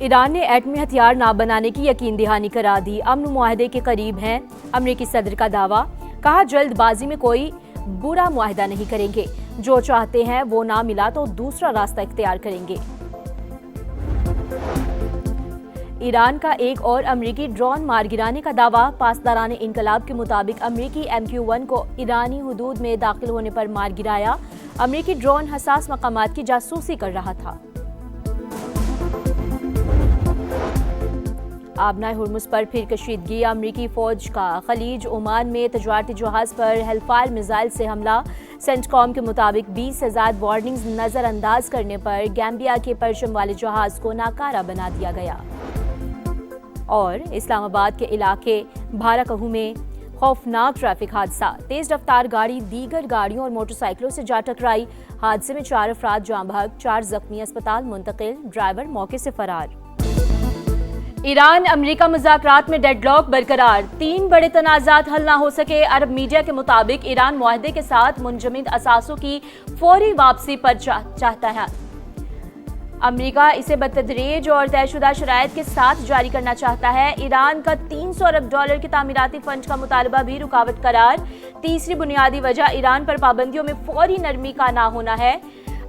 Iran ने एटमी हथियार ना बनाने की यकीन दहानी करा दी। अमन मुआहदे के करीब हैं। अमरीकी सदर का दावा, कहा जल्दबाजी में कोई बुरा मुआहदा नहीं करेंगे, जो चाहते हैं वो ना मिला तो दूसरा रास्ता इख्तियार करेंगे। ईरान का एक और अमरीकी ड्रोन मार गिराने का दावा। पासदारान इनकलाब के मुताबिक अमरीकी MQ-1 को ईरानी हुदूद में दाखिल होने पर मार गिराया। अमरीकी ड्रोन हसास मकामात की जासूसी कर रहा था। आबनाए हुर्मुज़ पर फिर कशीदगी। अमरीकी फौज का खलीज ओमान में तजारती जहाज पर हेलफायर मिसाइल से हमला। सेंटकॉम के मुताबिक 20 से ज़ायद वार्निंग्स नज़रअंदाज करने पर गैम्बिया के परचम वाले जहाज को नाकारा बना दिया गया। और इस्लामाबाद के इलाके भाराकहू में खौफनाक ट्रैफिक हादसा। तेज रफ्तार गाड़ी दीगर गाड़ियों और मोटरसाइकिलों से जा टकराई। हादसे में 4 अफराद जाँ बहक, 4 जख्मी अस्पताल मुंतकिल, ड्राइवर मौके से फरार। ईरान अमेरिका मुज़ाकरात में डेडलॉक बरकरार। 3 बड़े तनाज़ात हल ना हो सके। अरब मीडिया के मुताबिक ईरान मुआहदे के साथ मुंजमद असासों की फौरी वापसी पर चाहता है। अमेरिका इसे बतदरीज और तयशुदा शराइत के साथ जारी करना चाहता है। ईरान का $300 अरब के तामीराती फंड का मुतालबा भी रुकावट करार। तीसरी बुनियादी वजह ईरान पर पाबंदियों में फौरी नरमी का ना होना है।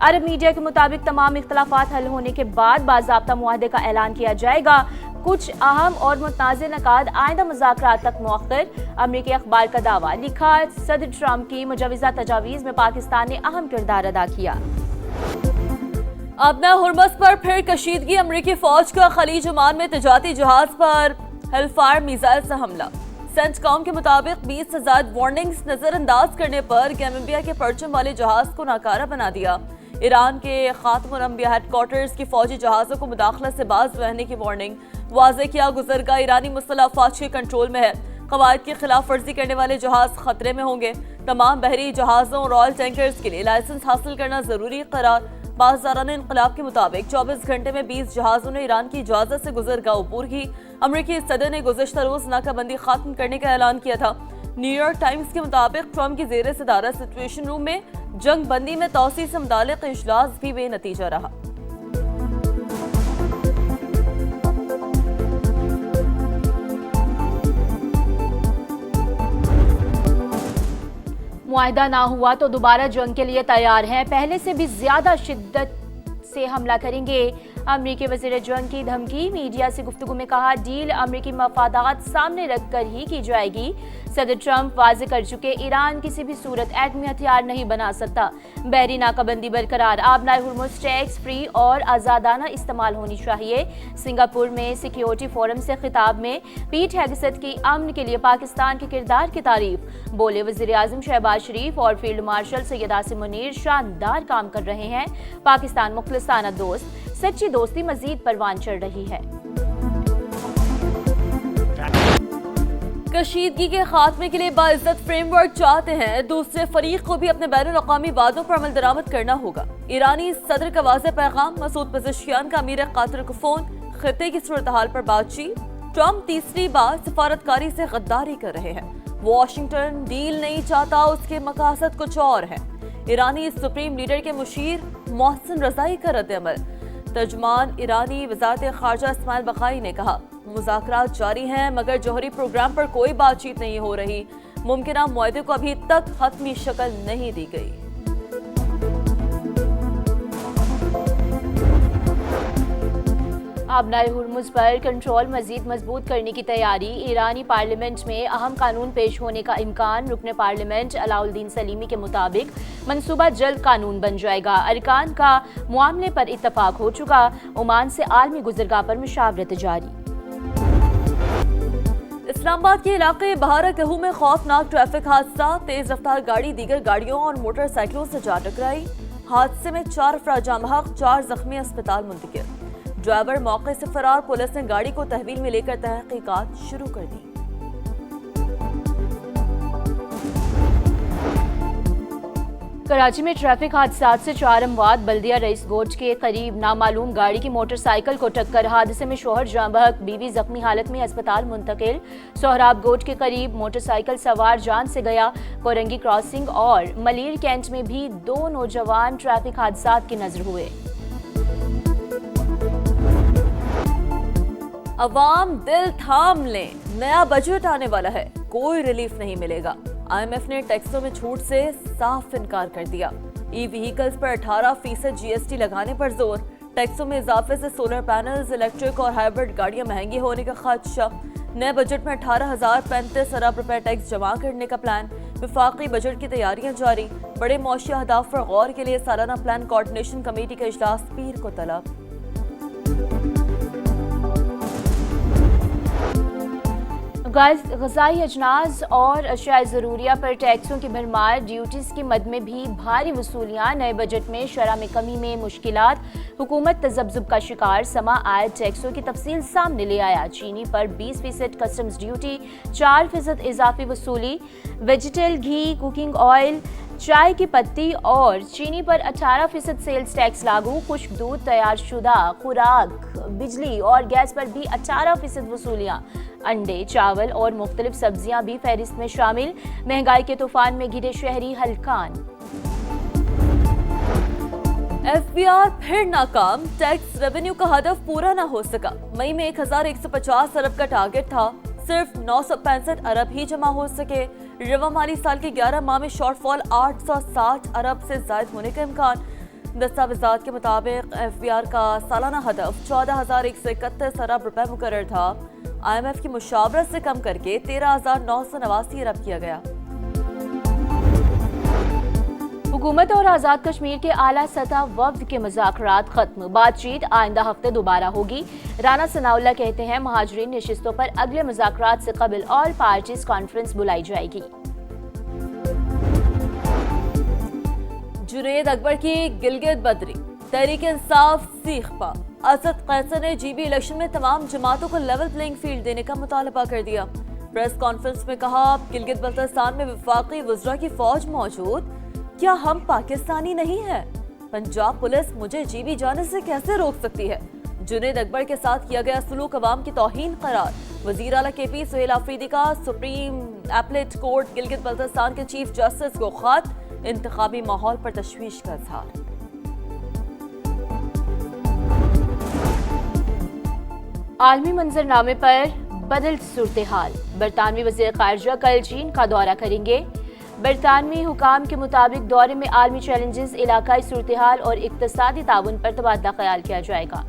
अरब मीडिया के मुताबिक तमाम इख्तलाफात हल होने के बाद बाज़ाब्ता मुआहदे का ऐलान किया जाएगा। कुछ अहम और मुतनाज़ नकाद आइंदा मुज़ाकरात तक मौखर। अमरीकी अखबार का दावा, लिखा सदर ट्रंप की मुजवज़ा तजावीज़ में पाकिस्तान ने अहम किरदार अदा किया। अपना हुर्मुज़ पर फिर कशीदगी। अमरीकी फौज का खलीज ओमान में तजारती जहाज पर हेलफायर मिसाइल से हमला। सेंटकॉम के मुताबिक 20 से ज़ायद वार्निंग्स नजरअंदाज करने पर गैम्बिया के परचम वाले जहाज को नाकारा बना दिया। ईरान के खातमुल अंबिया हेडक्वार्टर्स की फौजी जहाज़ों को मुदाखलत से बाज रहने की वार्निंग वाज़े किया। गुज़रगा ईरानी मुसल्लह अफ़वाज के कंट्रोल में है। क़वायद की खिलाफ वर्जी करने वाले जहाज खतरे में होंगे। तमाम बहरी जहाज़ों और ऑयल टैंकर्स के लिए लाइसेंस हासिल करना जरूरी करार। बाज़दारान इनकलाब के मुताबिक 24 घंटे में 20 जहाज़ों ने ईरान की इजाज़त से गुज़रगा अबूर की। अमरीकी सदर ने गुज़श्ता रोज़ नाकाबंदी खत्म करने का ऐलान किया था। न्यूयॉर्क टाइम्स के मुताबिक ट्रंप की ज़ेर सदारत सिचुएशन रूम में जंग बंदी में तौसी से मुताल्लिक़ इजलास भी बेनतीजा रहा। मुआहदा ना हुआ तो दोबारा जंग के लिए तैयार हैं। पहले से भी ज्यादा शिद्दत से हमला करेंगे। अमरीकी वज़ीर जंग की धमकी। मीडिया से गुफ्तगू में कहा, डील अमरीकी मफादात सामने रखकर ही की जाएगी। सदर ट्रंप वाज़े कर चुके, ईरान किसी भी सूरत एटमी हथियार नहीं बना सकता। बहरी नाकाबंदी बरकरार। आबनाए हुर्मुज़ टैक्स फ्री और आज़ादाना इस्तेमाल होनी चाहिए। सिंगापुर में सिक्योरिटी फोरम से खिताब में पीट हेगसेथ की अमन के लिए पाकिस्तान के किरदार की तारीफ। बोले, वज़ीर आज़म शहबाज शरीफ और फील्ड मार्शल सैयद आसिम मुनीर शानदार काम कर रहे हैं। पाकिस्तान मुखलिसाना दोस्त, सच्ची दोस्ती मजीद परवान चढ़ रही है। कशीदगी के खात्मे के लिए बाइज्जत फ्रेमवर्क चाहते हैं। दूसरे फरीक को भी अपने बैनुल-अक़वामी वादों पर अमल दरामद करना होगा। ईरानी सदर का वाज़ेह पैगाम। मसूद पज़ेश्कियान का अमीर क़तर को फोन। खित्ते की सूरत हाल पर बातचीत। ट्रंप तीसरी बार सफारतकारी से गद्दारी कर रहे हैं। वॉशिंगटन डील नहीं चाहता, उसके मकासद कुछ और है। ईरानी सुप्रीम लीडर के मुशीर मोहसिन रज़ाई का रद्द-ए-अमल। तर्जुमान ईरानी वज़ारत ख़ारजा इस्माइल बक़ाई ने कहा, मुज़ाकरात जारी हैं मगर जौहरी प्रोग्राम पर कोई बातचीत नहीं हो रही। मुमकिना मुआहदे को अभी तक हतमी शक्ल नहीं दी गई। आबनाए हुर्मुज़ पर कंट्रोल मजीद मजबूत करने की तैयारी। ईरानी पार्लियामेंट में अहम कानून पेश होने का इम्कान। रुकन पार्लियामेंट अलाउद्दीन सलीमी के मुताबिक मनसूबा जल्द कानून बन जाएगा। अरकान का मामले पर इत्तफाक हो चुका। ओमान से आलमी गुज़रगाह पर मुशावरत जारी। इस्लामाबाद के इलाके बहाराकहू में खौफनाक ट्रैफिक हादसा। तेज रफ्तार गाड़ी दीगर गाड़ियों और मोटरसाइकिलों से जा टकराई। हादसे में 4 अफराद जाँ बहक, 4 जख्मी अस्पताल मुंतकिल। ड्राइवर मौके से फरार। पुलिस ने गाड़ी को तहवील में लेकर तहकीकात शुरू कर दी। कराची में ट्रैफिक हादसात से 4 अमवात। बल्दिया रईस गोट के करीब नामालूम गाड़ी की मोटरसाइकिल को टक्कर। हादसे में शोहर जाँ बहक, बीवी जख्मी हालत में अस्पताल मुंतकिल। सोहराब गोट के करीब मोटरसाइकिल सवार जान से गया। कोरंगी क्रॉसिंग और मलीर कैंट में भी 2 नौजवान ट्रैफिक हादसात की नजर हुए। अवाम दिल थाम लें, नया बजट आने वाला है, कोई रिलीफ नहीं मिलेगा। IMF ने टैक्सों में छूट से साफ इनकार कर दिया। ई व्हीकल्स पर 18% GST लगाने पर जोर। टैक्सों में इजाफे से सोलर पैनल्स, इलेक्ट्रिक और हाइब्रिड गाड़ियां महंगी होने का खदशा। नए बजट में 18,035 अरब रुपए टैक्स जमा करने का प्लान। विफाकी बजट की तैयारियां जारी। बड़े मौशी अहदाफ पर गौर के लिए सालाना प्लान कोऑर्डिनेशन कमेटी का इजलास पीर को तलब। ग़िज़ाई अजनास और अशिया ज़रूरिया पर टैक्सों की भरमार, ड्यूटीज़ की मद में भी भारी वसूलियाँ। नए बजट में शरह में कमी में मुश्किलात, हुकूमत तज़ब्ज़ुब का शिकार। समा आयत टैक्सों की तफसील सामने ले आया। चीनी पर 20% कस्टम्स ड्यूटी, 4% इजाफी वसूली। वेजिटल घी, कुकिंग ऑयल, चाय की पत्ती और चीनी पर 18% सेल्स टैक्स लागू। खुश्क दूध, तैयारशुदा खुराक, बिजली और गैस पर भी 18% वसूलियाँ। अंडे, चावल और मुख्तलिफ सब्जियां भी फहरिस्त में शामिल। महंगाई के तूफान में घिरे शहरी हलकान। FBR फिर नाकाम, टैक्स रेवेन्यू का हदफ पूरा ना हो सका। मई में 1150 अरब का टारगेट था, सिर्फ 965 अरब ही जमा हो सके। रवा माली साल के 11 माह में शॉर्टफॉल 860 अरब से ज्यादा होने का इम्कान। दस्तावेजात के मुताबिक FBR का सालाना हदफ 14,131 अरब रुपए मुकर्रर था। IMF की मुशावरत से कम करके 13,989 अरब किया गया। हुकूमत और आज़ाद कश्मीर के आला सतह वफ्द के मुज़ाकरात खत्म। बातचीत आइंदा हफ्ते दोबारा होगी। राना सनाउल्लाह कहते हैं महाजरीन नशिस्तों पर अगले मुज़ाकरात से कबल ऑल पार्टीज कॉन्फ्रेंस बुलाई जाएगी। जुनेद अकबर की गिलगित बदरी, तहरीक इंसाफ सीखपा। असद कैसर ने GB इलेक्शन में तमाम जमातों को लेवल प्लेइंग फील्ड देने का मुतालबा कर दिया। प्रेस कॉन्फ्रेंस में कहा, गिलगित बल्तिस्तान में वफाकी वज़रा की फौज मौजूद, क्या हम पाकिस्तानी नहीं है? पंजाब पुलिस मुझे GB जाने से कैसे रोक सकती है? जुनेद अकबर के साथ किया गया सलूक अवाम की तौहीन करार। वज़ीर आला KP सुहेल आफरीदी का supreme appellate court Gilgit Baltistan के चीफ जस्टिस को खत। इंतखाबी माहौल पर तशवीश का इज़हार। आलमी मंजरनामे पर बदलती सूरत हाल। बरतानवी वज़ीर ख़ारिजा कल चीन का दौरा करेंगे। बरतानवी हुकाम के मुताबिक दौरे में आलमी चैलेंजेस, इलाकाई सूरत हाल और इक़्तिसादी ताउन पर तबादला ख्याल किया जाएगा।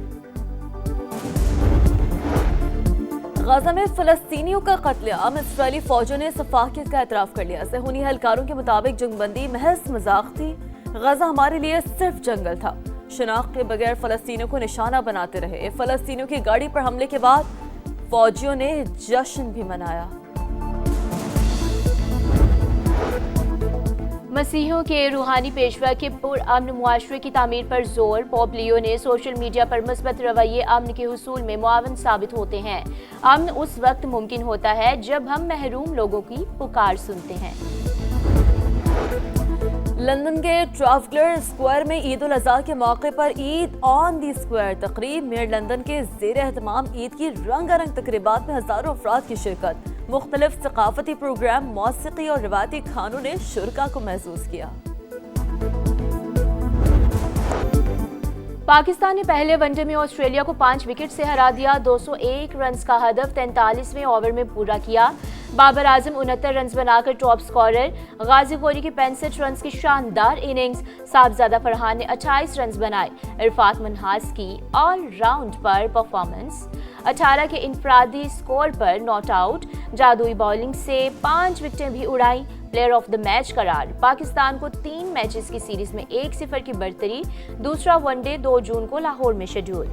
गजा में फ़लस्तीनियों का कत्लेआम, इस्राएली फौजों ने सफाकियत का एतराफ़ कर लिया। सेहूनी एहलकारों के मुताबिक जंगबंदी महज मजाक थी। गजा हमारे लिए सिर्फ जंगल था। शनाख्त के बगैर फ़लस्तीनियों को निशाना बनाते रहे। फ़लस्तीनियों की गाड़ी पर हमले के बाद फौजियों ने जश्न भी मनाया। मसीहों के रूहानी पेशवा के पुरअमन मुआशरे की तामीर पर जोर। पोप लियो ने सोशल मीडिया पर मुस्बत रवैये अमन के हुसूल में मुआवन साबित होते हैं। अमन उस वक्त मुमकिन होता है जब हम महरूम लोगों की पुकार सुनते हैं। लंदन के ट्राफल्गर स्क्वायर में ईद उल अज़हा के मौके पर ईद ऑन दी स्क्वायर तकरीब। मेयर लंदन के ज़ेर एहतमाम ईद की रंगारंग तकरीबात में हजारों अफराद की शिरकत। मुख्तलिफ सकाफती प्रोग्राम, मौसीकी और रिवायती खानों ने शुरका को महसूस किया। पाकिस्तान ने पहले वनडे में ऑस्ट्रेलिया को 5 विकेट से हरा दिया। 201 रन का हदफ 43वें ओवर में पूरा किया। बाबर आजम 69 रन बनाकर टॉप स्कोरर। गाजी खोरी की 65 रन की शानदार इनिंग्स। साहबजादा फरहान ने 28 रन बनाए। इरफात मनहास की ऑल राउंड पर परफॉर्मेंस। 18 के इनफरादी स्कोर पर नॉट आउट। जादुई बॉलिंग से 5 विकेटें भी उड़ाई। प्लेयर ऑफ द मैच करार। पाकिस्तान को 3 मैचेस की सीरीज में 1-0 की बढ़तरी। दूसरा वनडे 2 जून को लाहौर में शेड्यूल।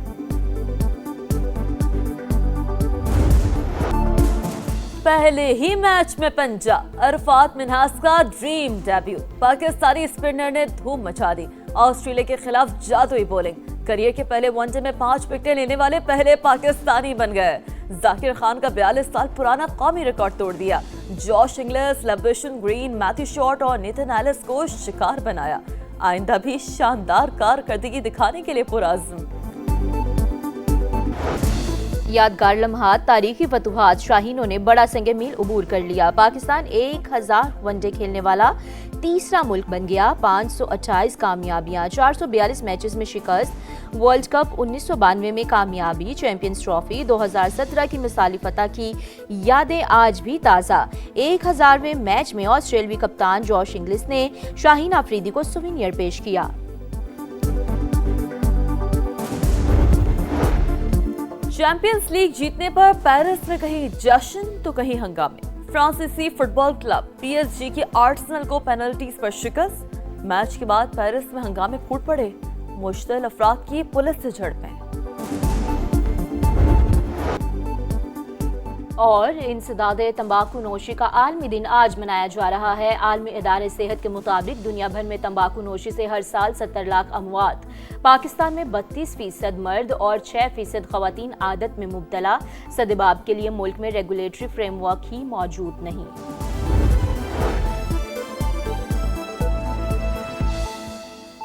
पहले ही मैच में पंजाब, इरफात मिन्हास का ड्रीम डेब्यू। पाकिस्तानी स्पिनर ने धूम मचा दी। ऑस्ट्रेलिया के खिलाफ जादुई बॉलिंग। करियर के पहले वनडे में 5 विकेटें लेने वाले पहले पाकिस्तानी बन गए। जाकिर खान का 42 साल पुराना कौमी रिकॉर्ड तोड़ दिया। Josh Inglis, Labuschagne Green, Matthew Short और नेथन एलिस को शिकार बनाया। आइंदा भी शानदार कारकर्दगी दिखाने के लिए पुरअज़्म। यादगार लम्हात, तारीखी फतुहात, शाहीनों ने बड़ा संग मील अबूर कर लिया। पाकिस्तान 1000 वनडे खेलने वाला तीसरा मुल्क बन गया। 528 कामयाबियां, 442 मैचेस में शिकस्त। वर्ल्ड कप 1992 में कामयाबी, चैंपियंस ट्रॉफी 2017 की मिसाली फतह की यादें आज भी ताज़ा। 1000वें मैच में ऑस्ट्रेलियावी कप्तान जॉश इंग्लिस ने शाहीन अफरीदी को सुवेनियर पेश किया। चैंपियंस लीग जीतने पर पेरिस में कहीं जश्न तो कहीं हंगामे। फ्रांसीसी फुटबॉल क्लब PSG की आर्सेनल को पेनल्टीज पर शिकस्त। मैच के बाद पेरिस में हंगामे फूट पड़े। मुश्तिल अफराद की पुलिस से झड़पें। और इंसदादे तंबाकू नोशी का आलमी दिन आज मनाया जा रहा है। आलमी इदारे सेहत के मुताबिक दुनिया भर में तंबाकू नोशी से हर साल 70 लाख अमवात। पाकिस्तान में 32% मर्द और 6% खवातीन आदत में मुब्तला। सदेबाब के लिए मुल्क में रेगुलेटरी फ्रेमवर्क ही मौजूद नहीं।